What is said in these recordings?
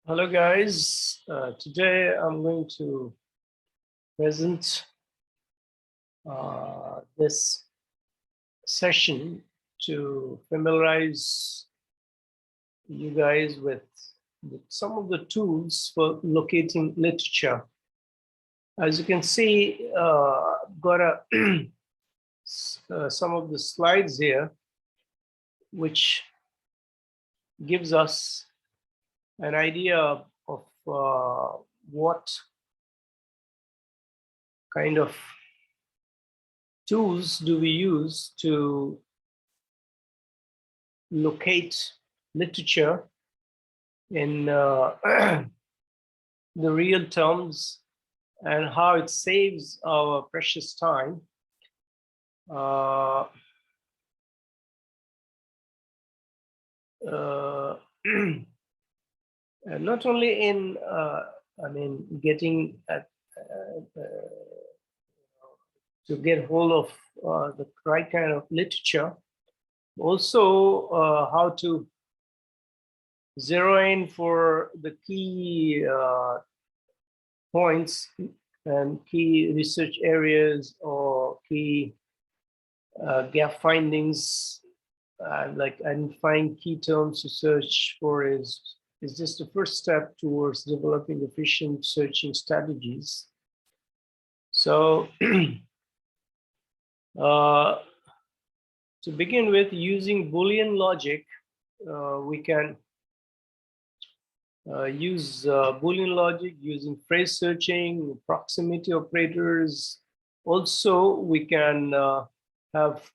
Hello guys, today I'm going to present this session to familiarize you guys with some of the tools for locating literature. As you can see, got some of the slides here, which gives us an idea of what kind of tools do we use to locate literature in the real terms and how it saves our precious time. Not only in, getting at to get hold of the right kind of literature, also how to zero in for the key points and key research areas or key gap findings, like identifying key terms to search for is just the first step towards developing efficient searching strategies. So to begin with, using Boolean logic, we can use Boolean logic using phrase searching, proximity operators. Also, we can have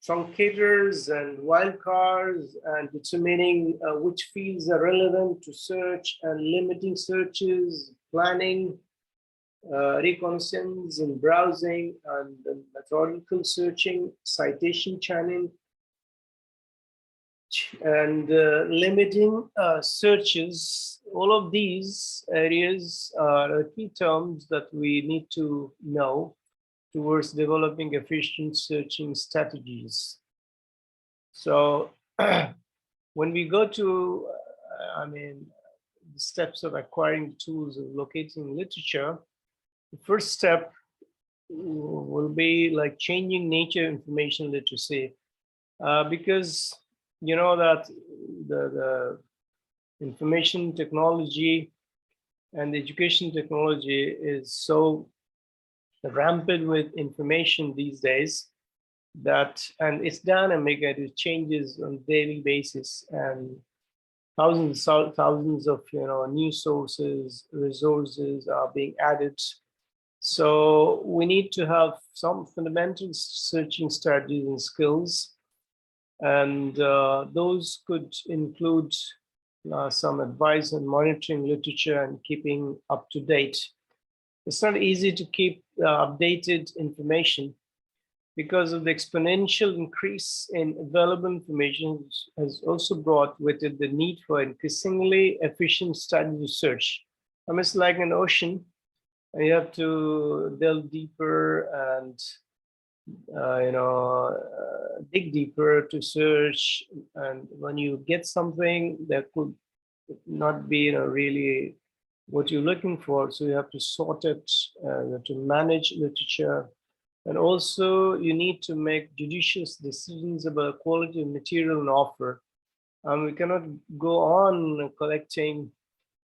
truncators and wildcards and determining which fields are relevant to search and limiting searches, planning, reconnaissance and browsing, and methodical searching, citation chaining, and limiting searches. All of these areas are key terms that we need to know towards developing efficient searching strategies. So when we go to, the steps of acquiring tools of locating literature, the first step will be like changing nature information literacy, because you know that the information technology and the education technology is so rampant with information these days that, and it's dynamic and it changes on a daily basis, and thousands of new sources, resources are being added. So we need to have some fundamental searching strategies and skills, and those could include some advice on monitoring literature and keeping up to date. It's not easy to keep updated information because of the exponential increase in available information has also brought with it the need for increasingly efficient strategy search. It's like an ocean, and you have to delve deeper and dig deeper to search. And when you get something that could not be really what you're looking for, so you have to sort it, you have to manage literature, and also you need to make judicious decisions about quality of material and offer. We cannot go on collecting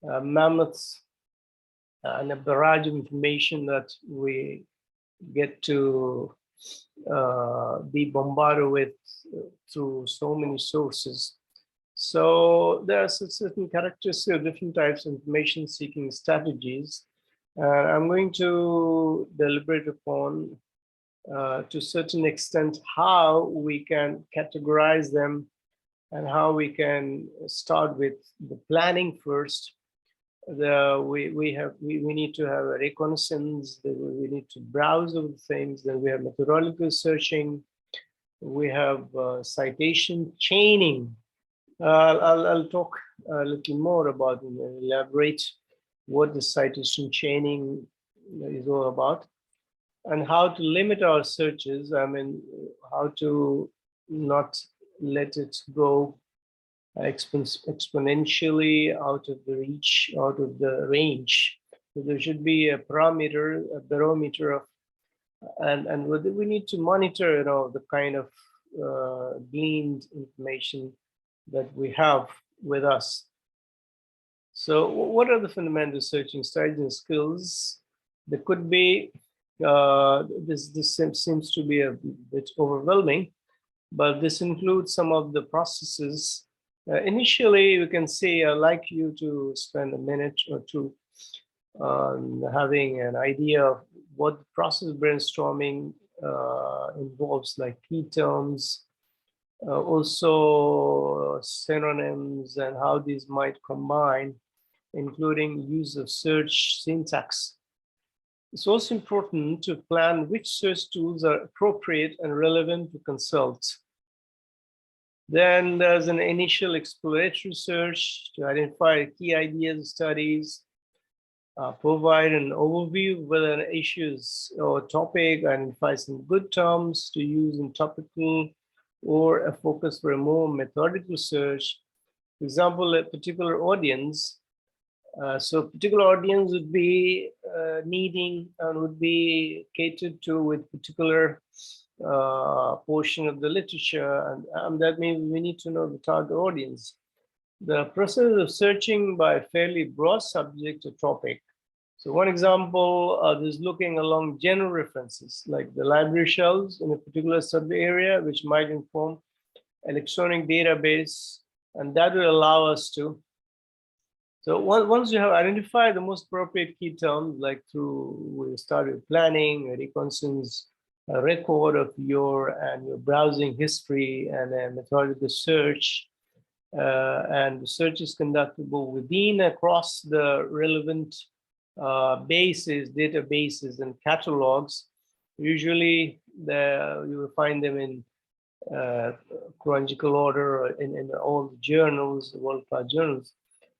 mammoths and a barrage of information that we get to be bombarded with through so many sources. So there are certain characteristics of different types of information seeking strategies. I'm going to deliberate upon to a certain extent how we can categorize them and how we can start with the planning first. We need to have a reconnaissance, we need to browse over things, then we have methodological searching, we have citation chaining. I'll talk a little more about and elaborate what the citation chaining is all about, and how to limit our searches. How to not let it go exponentially out of the reach, out of the range. So there should be a parameter, a barometer of, and we need to monitor, the kind of gleaned information that we have with us. So what are the fundamental searching strategies and skills? There could be, this seems to be a bit overwhelming, but this includes some of the processes. Initially, we can say I'd like you to spend a minute or two on having an idea of what the process brainstorming involves, like key terms, also synonyms, and how these might combine, including use of search syntax. It's also important to plan which search tools are appropriate and relevant to consult. Then there's an initial exploratory search to identify key ideas, studies, provide an overview whether an issues or topic, identify some good terms to use in topical, or a focus for a more methodical search. For example, a particular audience. So particular audience would be needing and would be catered to with particular portion of the literature, and that means we need to know the target audience. The process of searching by a fairly broad subject or topic. So one example is looking along general references, like the library shelves in a particular subject area, which might inform electronic database, and that will allow us to. So once you have identified the most appropriate key terms, like we started planning, a reconnaissance, a record of your browsing history, and a methodical search, and the search is conductable within across the relevant databases and catalogs. Usually you will find them in chronological order in all the journals, world-class journals.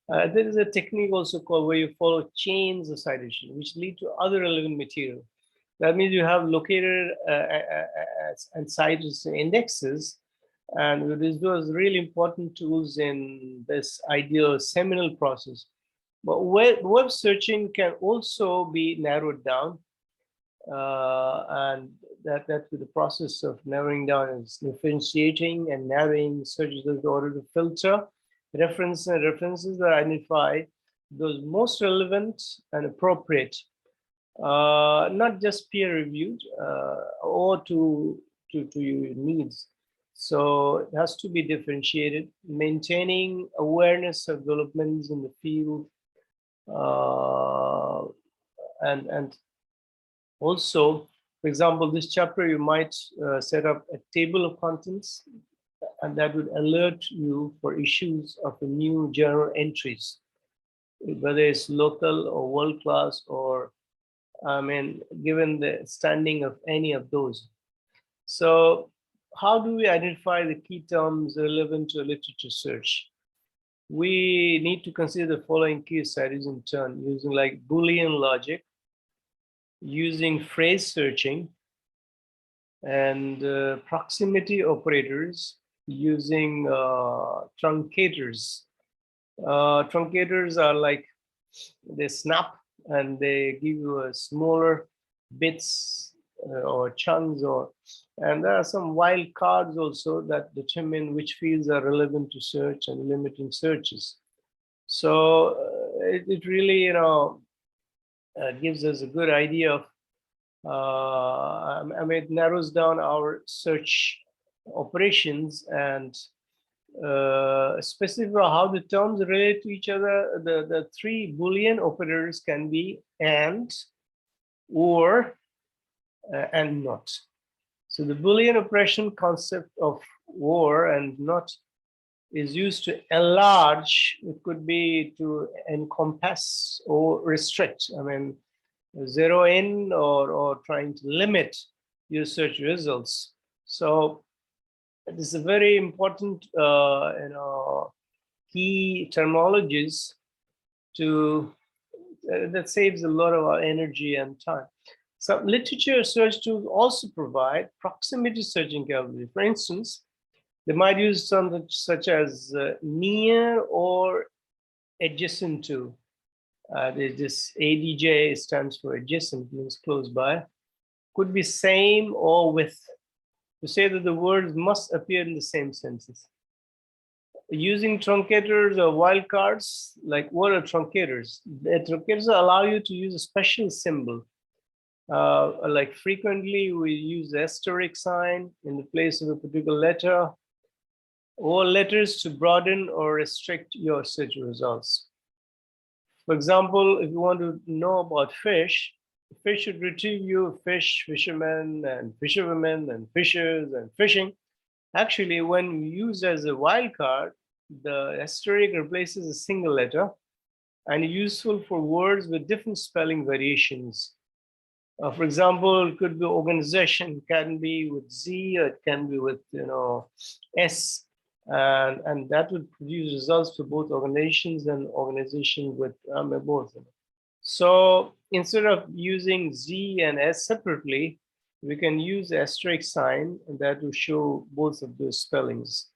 There is a technique also called where you follow chains of citation, which lead to other relevant material. That means you have located and cited indexes, and this was really important tools in this ideal seminal process. But web searching can also be narrowed down, and that the process of narrowing down is differentiating and narrowing searches in order to filter references that identify those most relevant and appropriate, not just peer reviewed or to your needs. So it has to be differentiated, maintaining awareness of developments in the field, and also, for example, this chapter you might set up a table of contents, and that would alert you for issues of the new journal entries, whether it's local or world class, or given the standing of any of those. So how do we identify the key terms relevant to a literature search? We need to consider the following key strategies in turn, using like Boolean logic, using phrase searching, and proximity operators, using truncators. Truncators are like, they snap and they give you a smaller bits or chunks, and there are some wild cards also that determine which fields are relevant to search and limiting searches. So it really gives us a good idea of it narrows down our search operations, and specify how the terms relate to each other. The three Boolean operators can be and, or, and not. So the Boolean operation concept of or and not is used to enlarge. It could be to encompass or restrict. Zero in or trying to limit your search results. So this is a very important key terminologies to that saves a lot of our energy and time. Some literature search tools also provide proximity searching capability. For instance, They might use something such as near or adjacent to. There's this ADJ stands for adjacent, means close by. Could be same or with, to say that the words must appear in the same sentence. Using truncators or wildcards, like what are truncators? The truncators allow you to use a special symbol. Like frequently we use the asterisk sign in the place of a particular letter, or letters to broaden or restrict your search results. For example, if you want to know about fish, fish should retrieve you fish, fishermen, and fisherwomen, and fishers, and fishing. Actually, when used as a wildcard, the asterisk replaces a single letter and useful for words with different spelling variations. For example, it could be organization, can be with Z, or it can be with S, and that would produce results for both organizations and organization with both. So instead of using Z and S separately, we can use the asterisk sign, and that will show both of those spellings.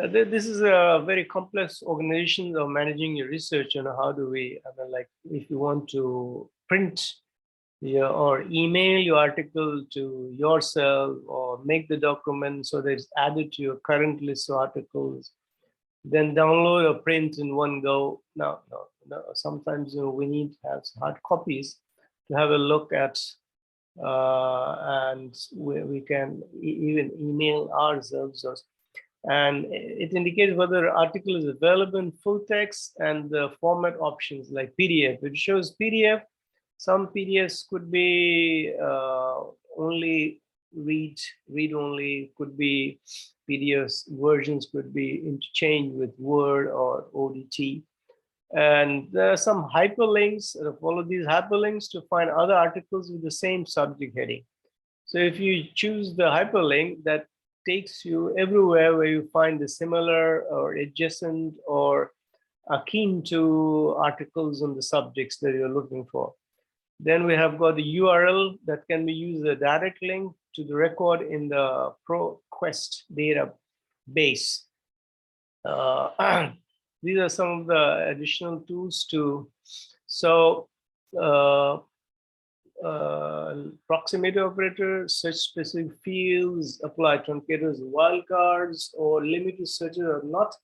This is a very complex organization of managing your research, and how do we, like, if you want to print or email your article to yourself, or make the document so that it's added to your current list of articles, then download or print in one go. No. Sometimes we need to have hard copies to have a look at, and we can even email ourselves. And it indicates whether the article is available in full text and the format options like PDF. It shows PDF. Some PDFs could be only read only, could be PDFs versions could be interchanged with Word or ODT. And there are some hyperlinks. Follow these hyperlinks to find other articles with the same subject heading. So if you choose the hyperlink, that takes you everywhere where you find the similar or adjacent or akin to articles on the subjects that you're looking for. Then we have got the URL that can be used as a direct link to the record in the ProQuest database. These are some of the additional tools to, so proximity operator, search specific fields, apply truncators, wildcards, or limited searches are not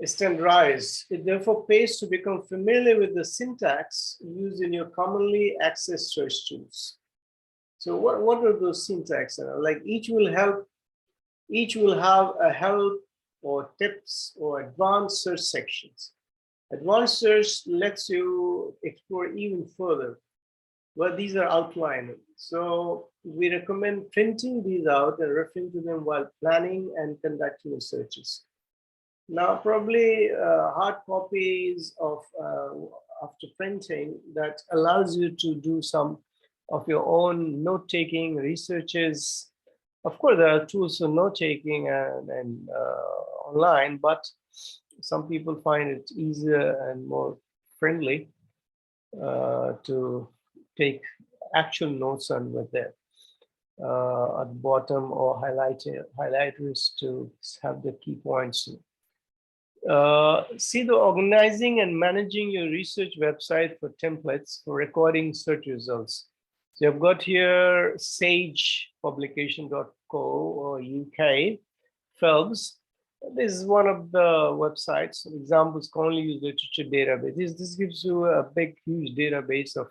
standardized. It therefore pays to become familiar with the syntax used in your commonly accessed search tools. So what are those syntax? Like each will have a help or tips or advanced search sections. Advanced search lets you explore even further. Well, these are outlined. So we recommend printing these out and referring to them while planning and conducting the searches. Now, probably hard copies of after printing that allows you to do some of your own note-taking researches. Of course, there are tools for note-taking and online, but some people find it easier and more friendly to take actual notes on with them at the bottom, or highlighters to have the key points. See the organizing and managing your research website for templates for recording search results. So I've got here sagepublication.co or UK, Phelps. This is one of the websites. Examples commonly used literature database. This gives you a big, huge database of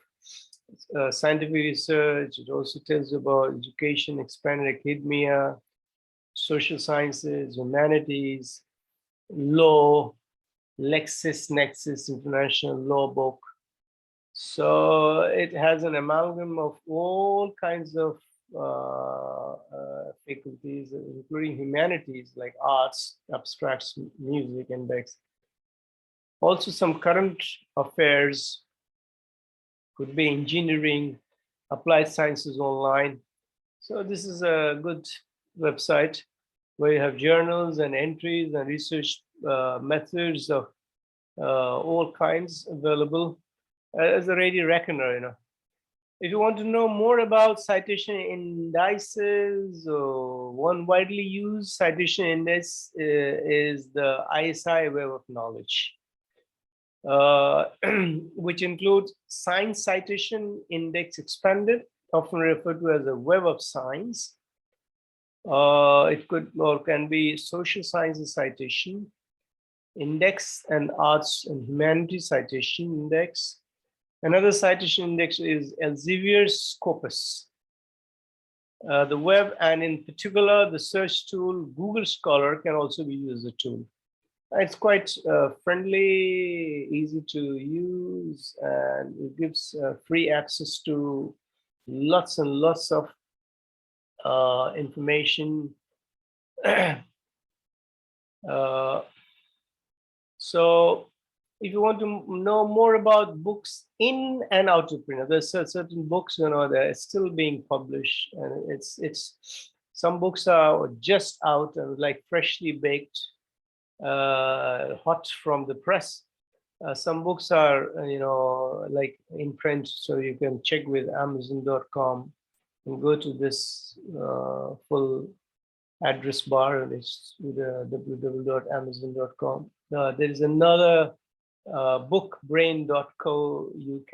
scientific research. It also tells you about education, expanded academia, social sciences, humanities, law, LexisNexis International Law Book. So it has an amalgam of all kinds of faculties, including humanities like arts, abstracts, music, index. Also some current affairs, could be engineering, applied sciences online. So this is a good website where you have journals and entries and research methods of all kinds available as a ready reckoner. If you want to know more about citation indices, one widely used citation index is the ISI Web of Knowledge, which includes Science Citation Index Expanded, often referred to as a Web of Science. It could or can be Social Sciences Citation Index and Arts and Humanities Citation Index. Another citation index is Elsevier's Corpus. The web, and in particular, the search tool Google Scholar can also be used as a tool. It's quite friendly, easy to use, and it gives free access to lots and lots of information. So if you want to know more about books in and out of print, there's certain books, they're still being published, and it's some books are just out and like freshly baked, hot from the press. Some books are, like in print, so you can check with Amazon.com and go to this full address bar, and it's www.amazon.com. There is another bookbrain.co.uk.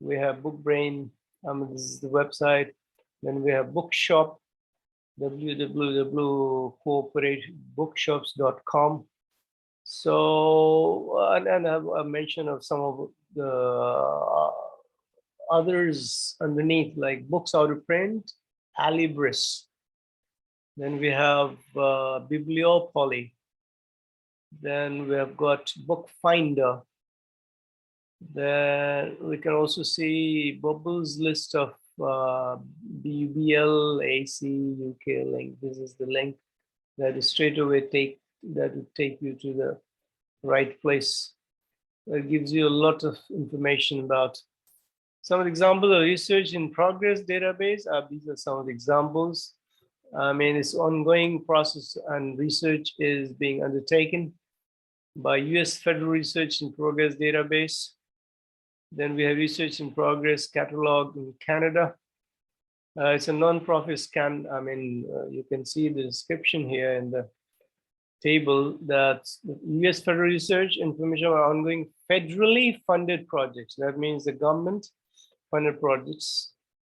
We have Bookbrain. This is the website. Then we have Bookshop, www.cooperativebookshops.com. So, and a mention of some of the others underneath, like Books Out of Print, Alibris. Then we have Bibliopoly. Then we have got Bookfinder. Then we can also see Bubble's list of BUBL, AC, UK link. This is the link that is straight away that will take you to the right place. That gives you a lot of information about some examples of research in progress database. These are some of the examples. I mean, it's ongoing process, and research is being undertaken by US Federal Research in Progress database. Then we have Research in Progress catalog in Canada. It's a non-profit scan. I mean, you can see the description here in the table that US Federal Research information on ongoing federally funded projects. That means the government funded projects.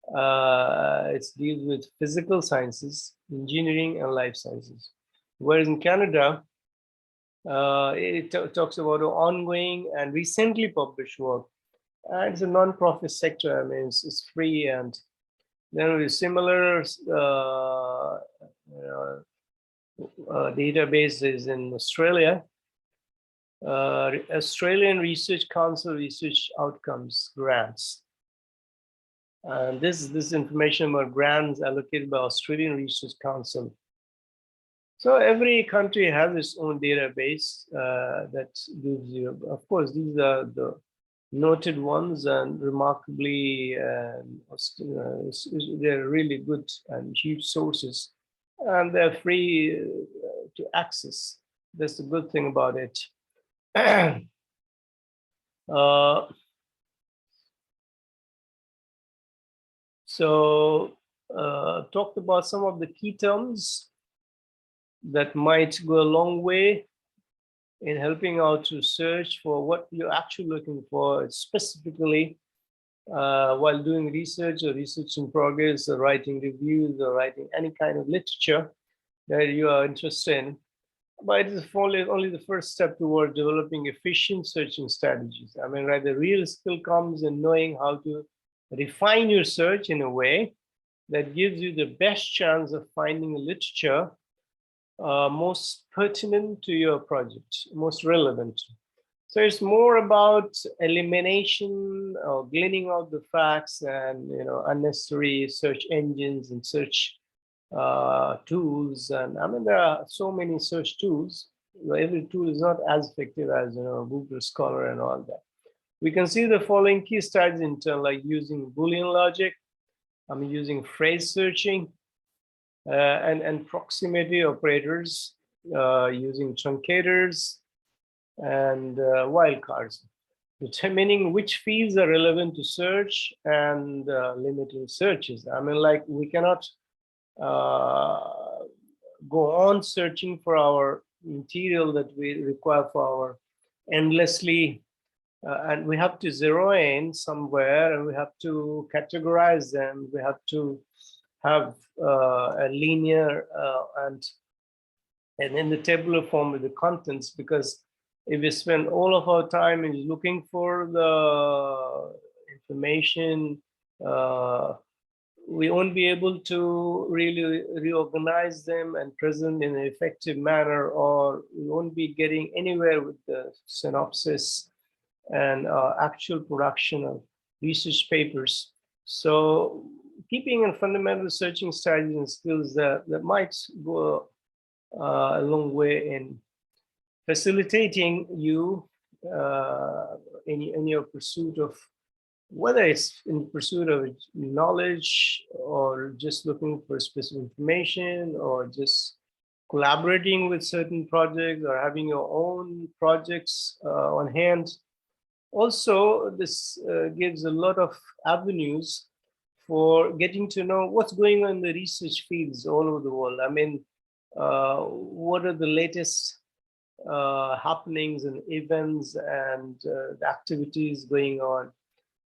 It deals with physical sciences, engineering, and life sciences. Whereas in Canada, it talks about ongoing and recently published work. And it's a non-profit sector. I mean, it's free. And then with similar databases in Australia, Australian Research Council Research Outcomes Grants. And this information about grants allocated by Australian Research Council. So every country has its own database that gives you, of course, these are the noted ones, and remarkably, they're really good and huge sources, and they're free to access. That's the good thing about it. So talked about some of the key terms that might go a long way in helping out to search for what you're actually looking for, specifically while doing research or research in progress, or writing reviews, or writing any kind of literature that you are interested in. But it is only the first step toward developing efficient searching strategies. I mean, right, the real skill comes in knowing how to refine your search in a way that gives you the best chance of finding literature most pertinent to your project, most relevant. So it's more about elimination or gleaning out the facts and unnecessary search engines and search tools. And I mean, there are so many search tools. Every tool is not as effective as Google Scholar and all that. We can see the following key strategies in turn, like using Boolean logic. I'm using phrase searching and proximity operators, using truncators and wildcards. determining which fields are relevant to search and limiting searches. I mean, like we cannot go on searching for our material that we require for our endlessly, and we have to zero in somewhere, and we have to categorize them. We have to have a linear and in the tabular form with the contents, because if we spend all of our time in looking for the information, we won't be able to really reorganize them and present in an effective manner, or we won't be getting anywhere with the synopsis and actual production of research papers. So keeping in fundamental searching strategies and skills that might go a long way in facilitating you in your pursuit of, whether it's in pursuit of knowledge or just looking for specific information or just collaborating with certain projects or having your own projects on hand. Also, this gives a lot of avenues for getting to know what's going on in the research fields all over the world. I mean, what are the latest happenings and events and the activities going on,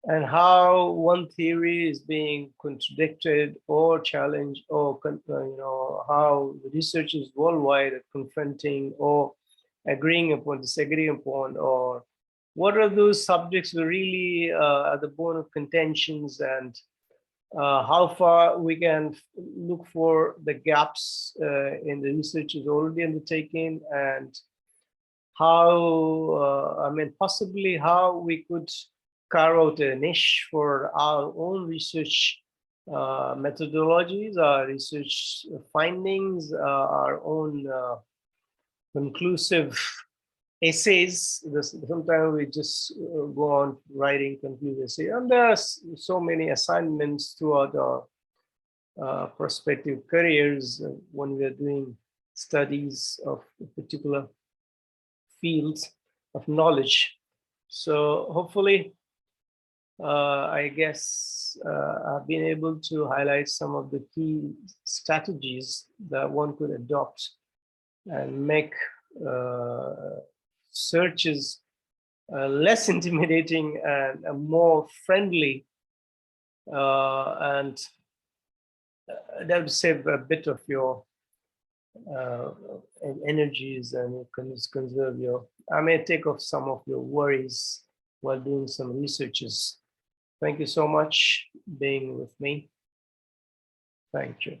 and how one theory is being contradicted or challenged, or how the researchers worldwide are confronting or agreeing upon, disagreeing upon, or what are those subjects that really are the bone of contentions, and how far we can look for the gaps in the research is already undertaken, and how, I mean, possibly how we could carve out a niche for our own research methodologies, our research findings, our own conclusive essays. Sometimes we just go on writing conclusive essays, and there are so many assignments throughout our prospective careers when we are doing studies of particular fields of knowledge. So hopefully, I guess I've been able to highlight some of the key strategies that one could adopt and make searches less intimidating and more friendly, and that would save a bit of your energies and conserve your, I may take off some of your worries while doing some researches. Thank you so much being with me. Thank you.